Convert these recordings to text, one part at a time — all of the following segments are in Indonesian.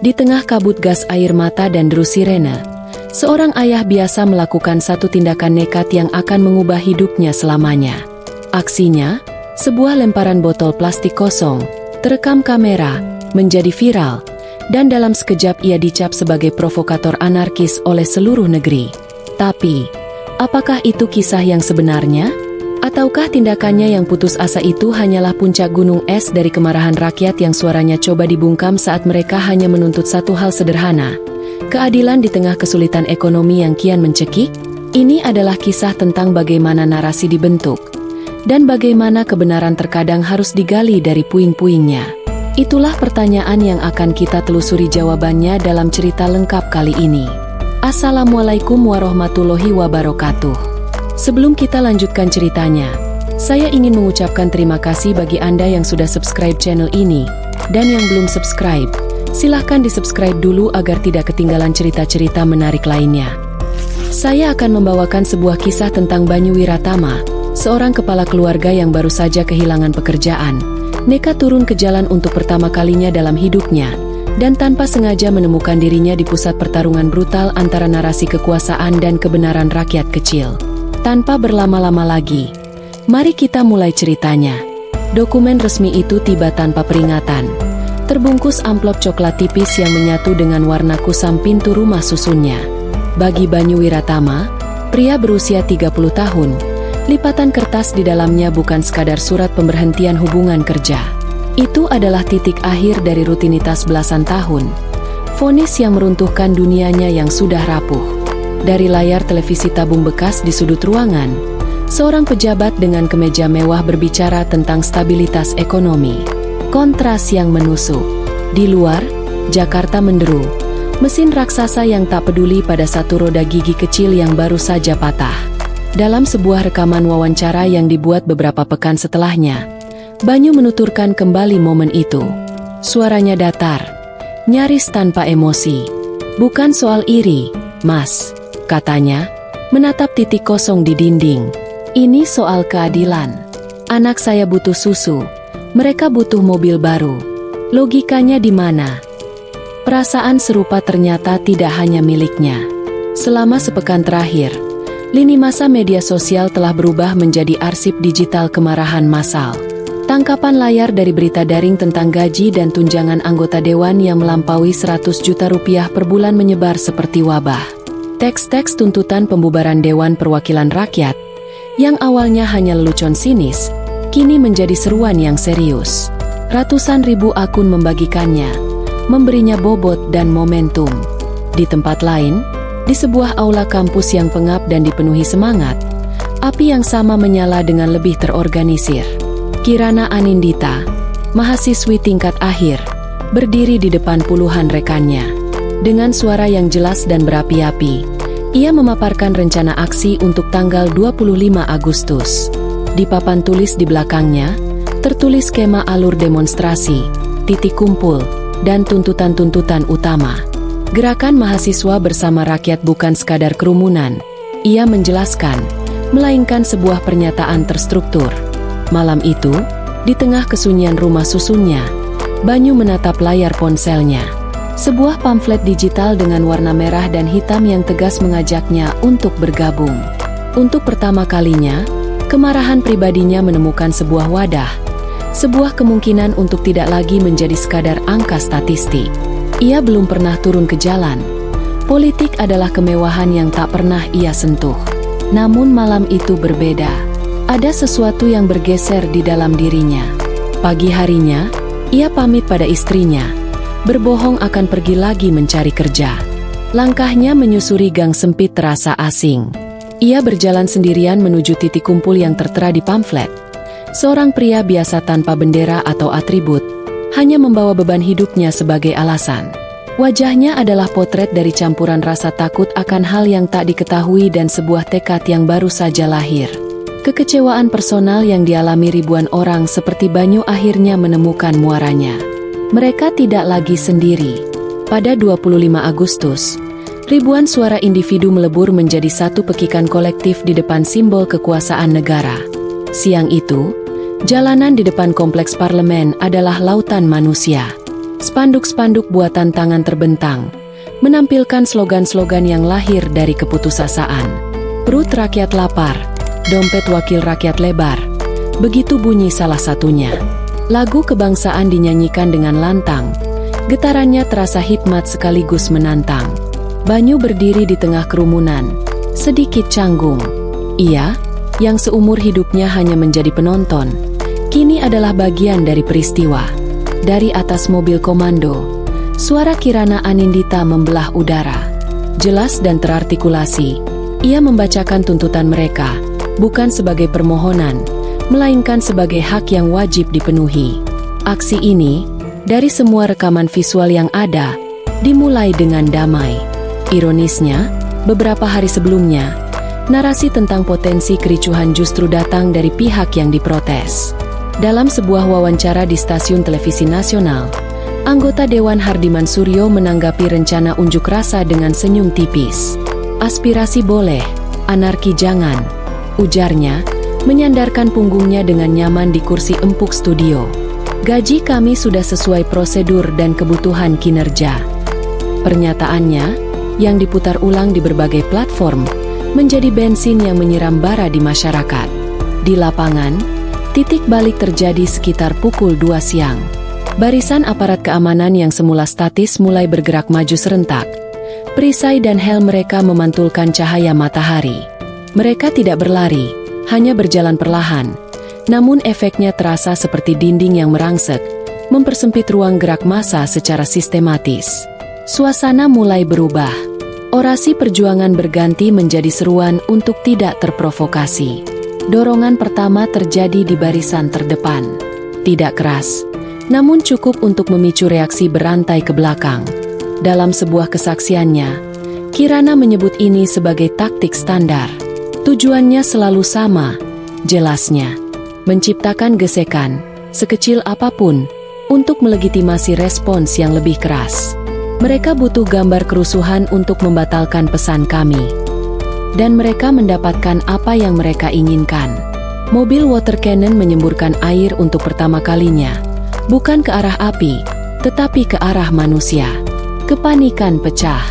Di tengah kabut gas air mata dan deru sirene, seorang ayah biasa melakukan satu tindakan nekat yang akan mengubah hidupnya selamanya. Aksinya, sebuah lemparan botol plastik kosong, terekam kamera, menjadi viral, dan dalam sekejap ia dicap sebagai provokator anarkis oleh seluruh negeri. Tapi, apakah itu kisah yang sebenarnya? Ataukah tindakannya yang putus asa itu hanyalah puncak gunung es dari kemarahan rakyat yang suaranya coba dibungkam saat mereka hanya menuntut satu hal sederhana, keadilan di tengah kesulitan ekonomi yang kian mencekik? Ini adalah kisah tentang bagaimana narasi dibentuk, dan bagaimana kebenaran terkadang harus digali dari puing-puingnya. Itulah pertanyaan yang akan kita telusuri jawabannya dalam cerita lengkap kali ini. Assalamualaikum warahmatullahi wabarakatuh. Sebelum kita lanjutkan ceritanya, saya ingin mengucapkan terima kasih bagi Anda yang sudah subscribe channel ini, dan yang belum subscribe, silahkan di-subscribe dulu agar tidak ketinggalan cerita-cerita menarik lainnya. Saya akan membawakan sebuah kisah tentang Banyu Wiratama, seorang kepala keluarga yang baru saja kehilangan pekerjaan, nekat turun ke jalan untuk pertama kalinya dalam hidupnya, dan tanpa sengaja menemukan dirinya di pusat pertarungan brutal antara narasi kekuasaan dan kebenaran rakyat kecil. Tanpa berlama-lama lagi, mari kita mulai ceritanya. Dokumen resmi itu tiba tanpa peringatan, terbungkus amplop coklat tipis yang menyatu dengan warna kusam pintu rumah susunnya. Bagi Banyu Wiratama, pria berusia 30 tahun, lipatan kertas di dalamnya bukan sekadar surat pemberhentian hubungan kerja. Itu adalah titik akhir dari rutinitas belasan tahun, vonis yang meruntuhkan dunianya yang sudah rapuh. Dari layar televisi tabung bekas di sudut ruangan, seorang pejabat dengan kemeja mewah berbicara tentang stabilitas ekonomi. Kontras yang menusuk. Di luar, Jakarta menderu. Mesin raksasa yang tak peduli pada satu roda gigi kecil yang baru saja patah. Dalam sebuah rekaman wawancara yang dibuat beberapa pekan setelahnya, Banyu menuturkan kembali momen itu. Suaranya datar, nyaris tanpa emosi. "Bukan soal iri, Mas," katanya, menatap titik kosong di dinding. "Ini soal keadilan. Anak saya butuh susu, mereka butuh mobil baru. Logikanya di mana?" Perasaan serupa ternyata tidak hanya miliknya. Selama sepekan terakhir, lini masa media sosial telah berubah menjadi arsip digital kemarahan massal. Tangkapan layar dari berita daring tentang gaji dan tunjangan anggota dewan yang melampaui 100 juta rupiah per bulan menyebar seperti wabah. Teks-teks tuntutan pembubaran Dewan Perwakilan Rakyat, yang awalnya hanya lelucon sinis, kini menjadi seruan yang serius. Ratusan ribu akun membagikannya, memberinya bobot dan momentum. Di tempat lain, di sebuah aula kampus yang pengap dan dipenuhi semangat, api yang sama menyala dengan lebih terorganisir. Kirana Anindita, mahasiswi tingkat akhir, berdiri di depan puluhan rekannya. Dengan suara yang jelas dan berapi-api, ia memaparkan rencana aksi untuk tanggal 25 Agustus. Di papan tulis di belakangnya, tertulis skema alur demonstrasi, titik kumpul, dan tuntutan-tuntutan utama. Gerakan mahasiswa bersama rakyat bukan sekadar kerumunan, ia menjelaskan, melainkan sebuah pernyataan terstruktur. Malam itu, di tengah kesunyian rumah susunnya, Banyu menatap layar ponselnya. Sebuah pamflet digital dengan warna merah dan hitam yang tegas mengajaknya untuk bergabung. Untuk pertama kalinya, kemarahan pribadinya menemukan sebuah wadah, sebuah kemungkinan untuk tidak lagi menjadi sekadar angka statistik. Ia belum pernah turun ke jalan. Politik adalah kemewahan yang tak pernah ia sentuh. Namun malam itu berbeda. Ada sesuatu yang bergeser di dalam dirinya. Pagi harinya, ia pamit pada istrinya, berbohong akan pergi lagi mencari kerja. Langkahnya menyusuri gang sempit terasa asing. Ia berjalan sendirian menuju titik kumpul yang tertera di pamflet. Seorang pria biasa tanpa bendera atau atribut, hanya membawa beban hidupnya sebagai alasan. Wajahnya adalah potret dari campuran rasa takut akan hal yang tak diketahui dan sebuah tekad yang baru saja lahir. Kekecewaan personal yang dialami ribuan orang seperti Banyu akhirnya menemukan muaranya. Mereka tidak lagi sendiri. Pada 25 Agustus, ribuan suara individu melebur menjadi satu pekikan kolektif di depan simbol kekuasaan negara. Siang itu, jalanan di depan kompleks parlemen adalah lautan manusia. Spanduk-spanduk buatan tangan terbentang, menampilkan slogan-slogan yang lahir dari keputusasaan. Perut rakyat lapar, dompet wakil rakyat lebar. Begitu bunyi salah satunya. Lagu kebangsaan dinyanyikan dengan lantang. Getarannya terasa hikmat sekaligus menantang. Banyu berdiri di tengah kerumunan, sedikit canggung. Ia, yang seumur hidupnya hanya menjadi penonton, kini adalah bagian dari peristiwa. Dari atas mobil komando, suara Kirana Anindita membelah udara. Jelas dan terartikulasi, ia membacakan tuntutan mereka, bukan sebagai permohonan, melainkan sebagai hak yang wajib dipenuhi. Aksi ini, dari semua rekaman visual yang ada, dimulai dengan damai. Ironisnya, beberapa hari sebelumnya, narasi tentang potensi kericuhan justru datang dari pihak yang diprotes. Dalam sebuah wawancara di stasiun televisi nasional, anggota Dewan Hardiman Suryo menanggapi rencana unjuk rasa dengan senyum tipis. Aspirasi boleh, anarki jangan, ujarnya, menyandarkan punggungnya dengan nyaman di kursi empuk studio. Gaji kami sudah sesuai prosedur dan kebutuhan kinerja. Pernyataannya, yang diputar ulang di berbagai platform, menjadi bensin yang menyiram bara di masyarakat. Di lapangan, titik balik terjadi sekitar pukul 2 siang. Barisan aparat keamanan yang semula statis mulai bergerak maju serentak. Perisai dan helm mereka memantulkan cahaya matahari. Mereka tidak berlari, hanya berjalan perlahan. Namun efeknya terasa seperti dinding yang merangsek, mempersempit ruang gerak massa secara sistematis. Suasana mulai berubah. Orasi perjuangan berganti menjadi seruan untuk tidak terprovokasi. Dorongan pertama terjadi di barisan terdepan. Tidak keras, namun cukup untuk memicu reaksi berantai ke belakang. Dalam sebuah kesaksiannya, Kirana menyebut ini sebagai taktik standar. Tujuannya selalu sama, jelasnya. Menciptakan gesekan, sekecil apapun, untuk melegitimasi respons yang lebih keras. Mereka butuh gambar kerusuhan untuk membatalkan pesan kami. Dan mereka mendapatkan apa yang mereka inginkan. Mobil water cannon menyemburkan air untuk pertama kalinya. Bukan ke arah api, tetapi ke arah manusia. Kepanikan pecah.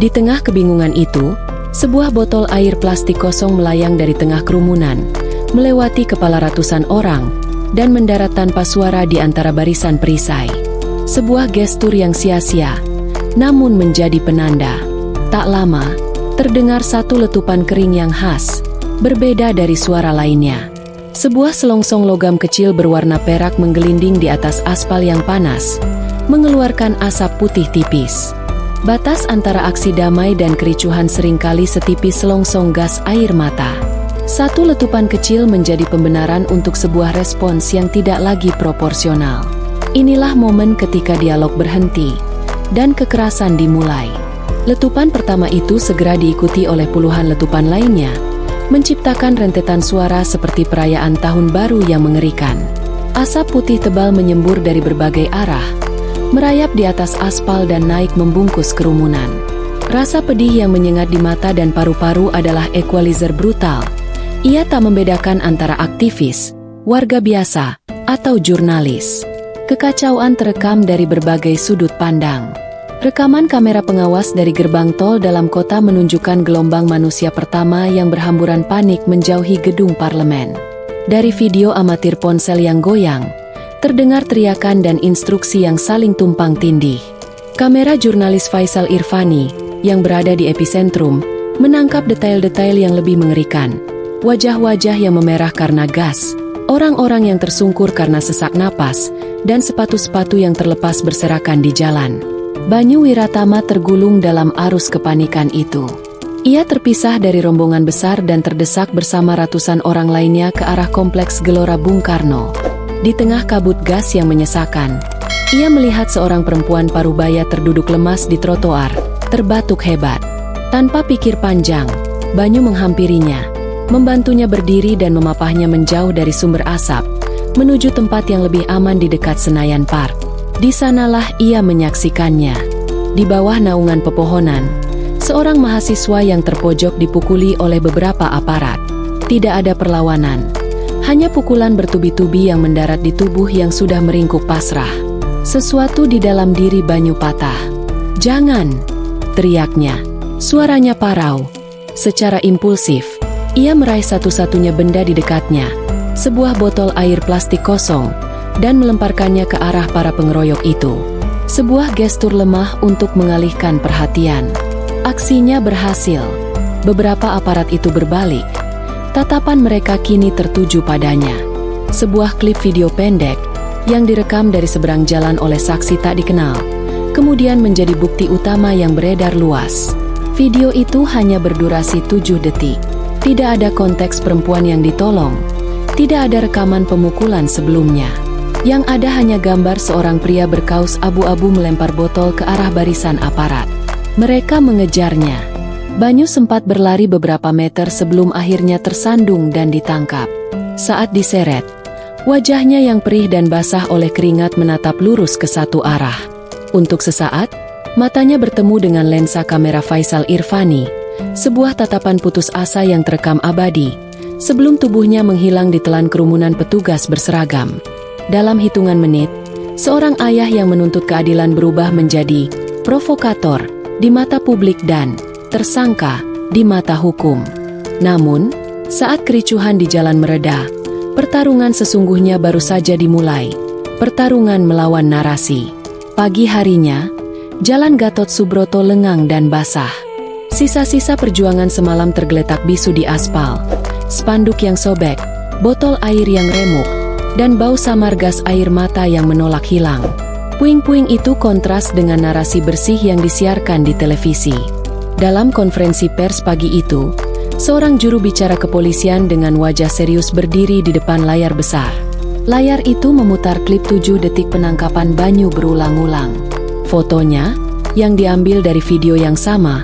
Di tengah kebingungan itu, sebuah botol air plastik kosong melayang dari tengah kerumunan, melewati kepala ratusan orang, dan mendarat tanpa suara di antara barisan perisai. Sebuah gestur yang sia-sia, namun menjadi penanda. Tak lama, terdengar satu letupan kering yang khas, berbeda dari suara lainnya. Sebuah selongsong logam kecil berwarna perak menggelinding di atas aspal yang panas, mengeluarkan asap putih tipis. Batas antara aksi damai dan kericuhan seringkali setipis selongsong gas air mata. Satu letupan kecil menjadi pembenaran untuk sebuah respons yang tidak lagi proporsional. Inilah momen ketika dialog berhenti, dan kekerasan dimulai. Letupan pertama itu segera diikuti oleh puluhan letupan lainnya, menciptakan rentetan suara seperti perayaan tahun baru yang mengerikan. Asap putih tebal menyembur dari berbagai arah, merayap di atas aspal dan naik membungkus kerumunan. Rasa pedih yang menyengat di mata dan paru-paru adalah equalizer brutal. Ia tak membedakan antara aktivis, warga biasa, atau jurnalis. Kekacauan terekam dari berbagai sudut pandang. Rekaman kamera pengawas dari gerbang tol dalam kota menunjukkan gelombang manusia pertama yang berhamburan panik menjauhi gedung parlemen. Dari video amatir ponsel yang goyang, terdengar teriakan dan instruksi yang saling tumpang tindih. Kamera jurnalis Faisal Irfani, yang berada di epicentrum, menangkap detail-detail yang lebih mengerikan. Wajah-wajah yang memerah karena gas, orang-orang yang tersungkur karena sesak napas, dan sepatu-sepatu yang terlepas berserakan di jalan. Banyu Wiratama tergulung dalam arus kepanikan itu. Ia terpisah dari rombongan besar dan terdesak bersama ratusan orang lainnya ke arah kompleks Gelora Bung Karno. Di tengah kabut gas yang menyesakan, ia melihat seorang perempuan parubaya terduduk lemas di trotoar, terbatuk hebat. Tanpa pikir panjang, Banyu menghampirinya, membantunya berdiri dan memapahnya menjauh dari sumber asap, menuju tempat yang lebih aman di dekat Senayan Park. Di sanalah ia menyaksikannya. Di bawah naungan pepohonan, seorang mahasiswa yang terpojok dipukuli oleh beberapa aparat. Tidak ada perlawanan, hanya pukulan bertubi-tubi yang mendarat di tubuh yang sudah meringkuk pasrah. Sesuatu di dalam diri Banyu patah. "Jangan!" teriaknya. Suaranya parau. Secara impulsif, ia meraih satu-satunya benda di dekatnya, sebuah botol air plastik kosong, dan melemparkannya ke arah para pengeroyok itu. Sebuah gestur lemah untuk mengalihkan perhatian. Aksinya berhasil. Beberapa aparat itu berbalik. Tatapan mereka kini tertuju padanya. Sebuah klip video pendek yang direkam dari seberang jalan oleh saksi tak dikenal, kemudian menjadi bukti utama yang beredar luas. Video itu hanya berdurasi 7 detik. Tidak ada konteks perempuan yang ditolong. Tidak ada rekaman pemukulan sebelumnya. Yang ada hanya gambar seorang pria berkaus abu-abu melempar botol ke arah barisan aparat. Mereka mengejarnya. Banyu sempat berlari beberapa meter sebelum akhirnya tersandung dan ditangkap. Saat diseret, wajahnya yang perih dan basah oleh keringat menatap lurus ke satu arah. Untuk sesaat, matanya bertemu dengan lensa kamera Faisal Irfani, sebuah tatapan putus asa yang terekam abadi, sebelum tubuhnya menghilang ditelan kerumunan petugas berseragam. Dalam hitungan menit, seorang ayah yang menuntut keadilan berubah menjadi provokator di mata publik dan tersangka di mata hukum. Namun, saat kericuhan di jalan mereda, pertarungan sesungguhnya baru saja dimulai. Pertarungan melawan narasi. Pagi harinya, Jalan Gatot Subroto lengang dan basah. Sisa-sisa perjuangan semalam tergeletak bisu di aspal. Spanduk yang sobek, botol air yang remuk, dan bau samar gas air mata yang menolak hilang. Puing-puing itu kontras dengan narasi bersih yang disiarkan di televisi. Dalam konferensi pers pagi itu, seorang juru bicara kepolisian dengan wajah serius berdiri di depan layar besar. Layar itu memutar klip 7 detik penangkapan Banyu berulang-ulang. Fotonya, yang diambil dari video yang sama,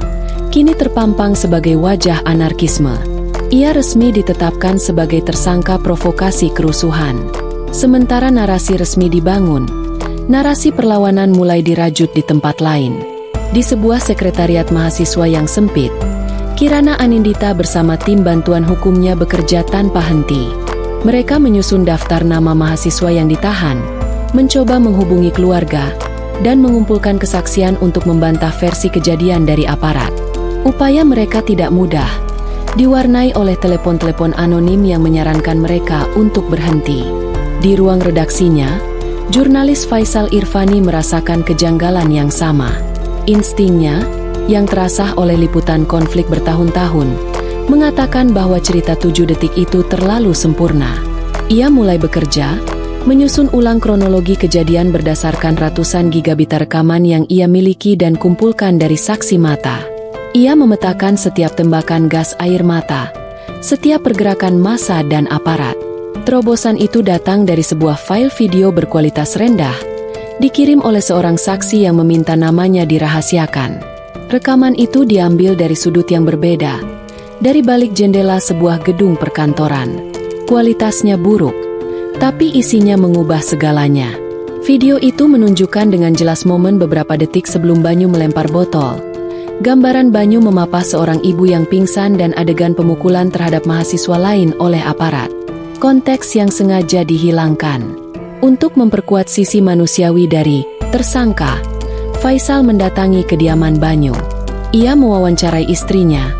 kini terpampang sebagai wajah anarkisme. Ia resmi ditetapkan sebagai tersangka provokasi kerusuhan. Sementara narasi resmi dibangun, narasi perlawanan mulai dirajut di tempat lain. Di sebuah sekretariat mahasiswa yang sempit, Kirana Anindita bersama tim bantuan hukumnya bekerja tanpa henti. Mereka menyusun daftar nama mahasiswa yang ditahan, mencoba menghubungi keluarga, dan mengumpulkan kesaksian untuk membantah versi kejadian dari aparat. Upaya mereka tidak mudah, diwarnai oleh telepon-telepon anonim yang menyarankan mereka untuk berhenti. Di ruang redaksinya, jurnalis Faisal Irfani merasakan kejanggalan yang sama. Instingnya, yang terasah oleh liputan konflik bertahun-tahun, mengatakan bahwa cerita 7 detik itu terlalu sempurna. Ia mulai bekerja, menyusun ulang kronologi kejadian berdasarkan ratusan gigabit rekaman yang ia miliki dan kumpulkan dari saksi mata. Ia memetakan setiap tembakan gas air mata, setiap pergerakan massa dan aparat. Terobosan itu datang dari sebuah file video berkualitas rendah, dikirim oleh seorang saksi yang meminta namanya dirahasiakan. Rekaman itu diambil dari sudut yang berbeda, dari balik jendela sebuah gedung perkantoran. Kualitasnya buruk, tapi isinya mengubah segalanya. Video itu menunjukkan dengan jelas momen beberapa detik sebelum Banyu melempar botol. Gambaran Banyu memapah seorang ibu yang pingsan dan adegan pemukulan terhadap mahasiswa lain oleh aparat. Konteks yang sengaja dihilangkan. Untuk memperkuat sisi manusiawi dari tersangka, Faisal mendatangi kediaman Banyu. Ia mewawancarai istrinya,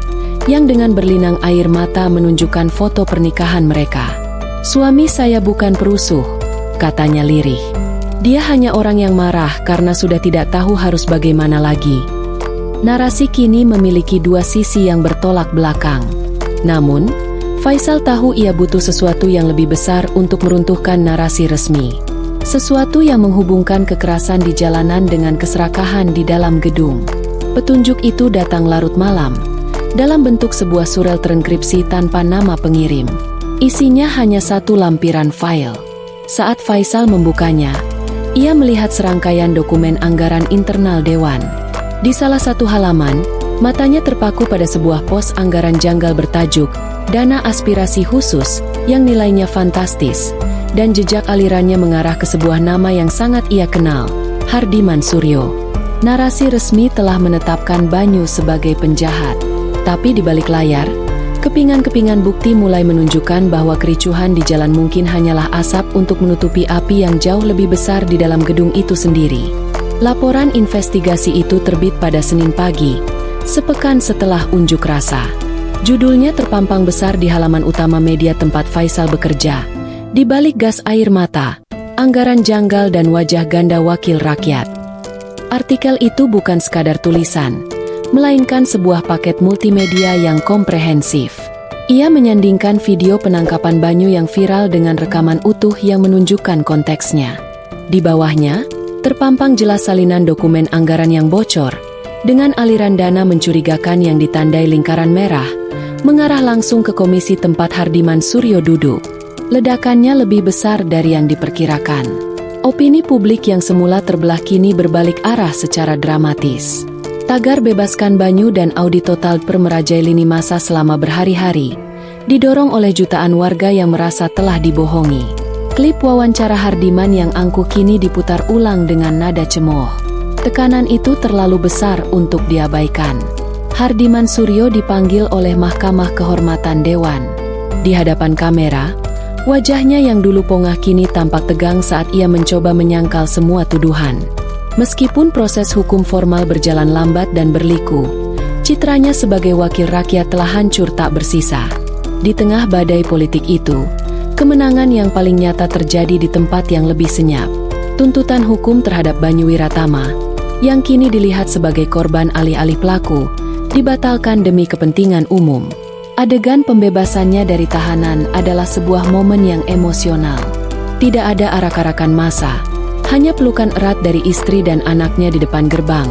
yang dengan berlinang air mata menunjukkan foto pernikahan mereka. "Suami saya bukan perusuh," katanya lirih. "Dia hanya orang yang marah karena sudah tidak tahu harus bagaimana lagi." Narasi kini memiliki dua sisi yang bertolak belakang. Namun, Faisal tahu ia butuh sesuatu yang lebih besar untuk meruntuhkan narasi resmi. Sesuatu yang menghubungkan kekerasan di jalanan dengan keserakahan di dalam gedung. Petunjuk itu datang larut malam, dalam bentuk sebuah surel terenkripsi tanpa nama pengirim. Isinya hanya satu lampiran file. Saat Faisal membukanya, ia melihat serangkaian dokumen anggaran internal Dewan. Di salah satu halaman, matanya terpaku pada sebuah pos anggaran janggal bertajuk Dana Aspirasi Khusus, yang nilainya fantastis, dan jejak alirannya mengarah ke sebuah nama yang sangat ia kenal, Hardiman Suryo. Narasi resmi telah menetapkan Banyu sebagai penjahat. Tapi di balik layar, Kepingan-kepingan bukti mulai menunjukkan bahwa kericuhan di jalan mungkin hanyalah asap untuk menutupi api yang jauh lebih besar di dalam gedung itu sendiri. Laporan investigasi itu terbit pada Senin pagi, sepekan setelah unjuk rasa. Judulnya terpampang besar di halaman utama media tempat Faisal bekerja. Di balik gas air mata, anggaran janggal dan wajah ganda wakil rakyat. Artikel itu bukan sekadar tulisan, melainkan sebuah paket multimedia yang komprehensif. Ia menyandingkan video penangkapan Banyu yang viral dengan rekaman utuh yang menunjukkan konteksnya. Di bawahnya, terpampang jelas salinan dokumen anggaran yang bocor, dengan aliran dana mencurigakan yang ditandai lingkaran merah, mengarah langsung ke komisi tempat Hardiman Suryo duduk. Ledakannya lebih besar dari yang diperkirakan. Opini publik yang semula terbelah kini berbalik arah secara dramatis. Tagar bebaskan Banyu dan audit total merajai lini masa selama berhari-hari, didorong oleh jutaan warga yang merasa telah dibohongi. Klip wawancara Hardiman yang angkuh kini diputar ulang dengan nada cemooh. Tekanan itu terlalu besar untuk diabaikan. Hardiman Suryo dipanggil oleh Mahkamah Kehormatan Dewan. Di hadapan kamera, wajahnya yang dulu pongah kini tampak tegang saat ia mencoba menyangkal semua tuduhan. Meskipun proses hukum formal berjalan lambat dan berliku, citranya sebagai wakil rakyat telah hancur tak bersisa. Di tengah badai politik itu, kemenangan yang paling nyata terjadi di tempat yang lebih senyap. Tuntutan hukum terhadap Banyu Wiratama, yang kini dilihat sebagai korban alih-alih pelaku, dibatalkan demi kepentingan umum. Adegan pembebasannya dari tahanan adalah sebuah momen yang emosional. Tidak ada arak-arakan massa, hanya pelukan erat dari istri dan anaknya di depan gerbang.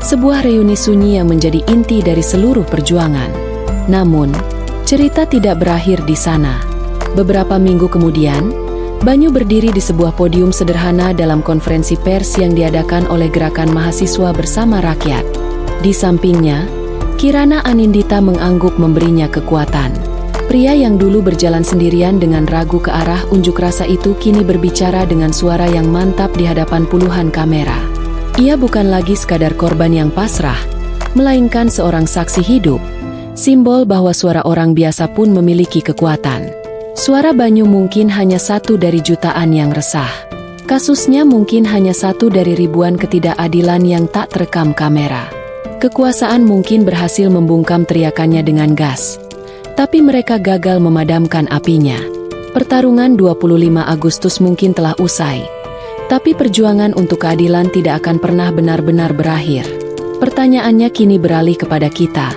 Sebuah reuni sunyi yang menjadi inti dari seluruh perjuangan. Namun, cerita tidak berakhir di sana. Beberapa minggu kemudian, Banyu berdiri di sebuah podium sederhana dalam konferensi pers yang diadakan oleh Gerakan Mahasiswa Bersama Rakyat. Di sampingnya, Kirana Anindita mengangguk memberinya kekuatan. Pria yang dulu berjalan sendirian dengan ragu ke arah unjuk rasa itu kini berbicara dengan suara yang mantap di hadapan puluhan kamera. Ia bukan lagi sekadar korban yang pasrah, melainkan seorang saksi hidup, simbol bahwa suara orang biasa pun memiliki kekuatan. Suara Banyu mungkin hanya satu dari jutaan yang resah. Kasusnya mungkin hanya satu dari ribuan ketidakadilan yang tak terekam kamera. Kekuasaan mungkin berhasil membungkam teriakannya dengan gas, tapi mereka gagal memadamkan apinya. Pertarungan 25 Agustus mungkin telah usai, tapi perjuangan untuk keadilan tidak akan pernah benar-benar berakhir. Pertanyaannya kini beralih kepada kita.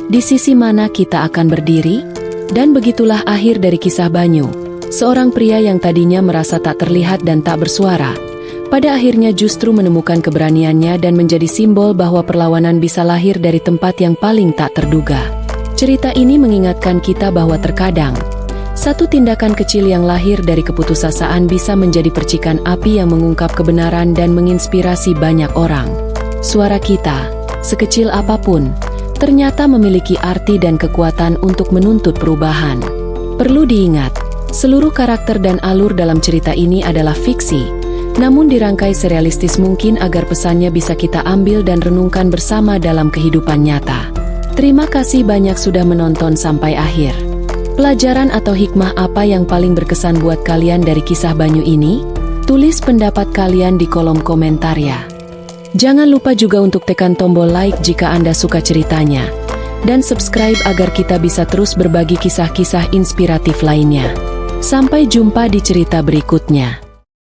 Di sisi mana kita akan berdiri? Dan begitulah akhir dari kisah Banyu, seorang pria yang tadinya merasa tak terlihat dan tak bersuara. Pada akhirnya justru menemukan keberaniannya dan menjadi simbol bahwa perlawanan bisa lahir dari tempat yang paling tak terduga. Cerita ini mengingatkan kita bahwa terkadang, satu tindakan kecil yang lahir dari keputusasaan bisa menjadi percikan api yang mengungkap kebenaran dan menginspirasi banyak orang. Suara kita, sekecil apapun, ternyata memiliki arti dan kekuatan untuk menuntut perubahan. Perlu diingat, seluruh karakter dan alur dalam cerita ini adalah fiksi, namun dirangkai serealistis mungkin agar pesannya bisa kita ambil dan renungkan bersama dalam kehidupan nyata. Terima kasih banyak sudah menonton sampai akhir. Pelajaran atau hikmah apa yang paling berkesan buat kalian dari kisah Banyu ini? Tulis pendapat kalian di kolom komentar ya. Jangan lupa juga untuk tekan tombol like jika Anda suka ceritanya, dan subscribe agar kita bisa terus berbagi kisah-kisah inspiratif lainnya. Sampai jumpa di cerita berikutnya.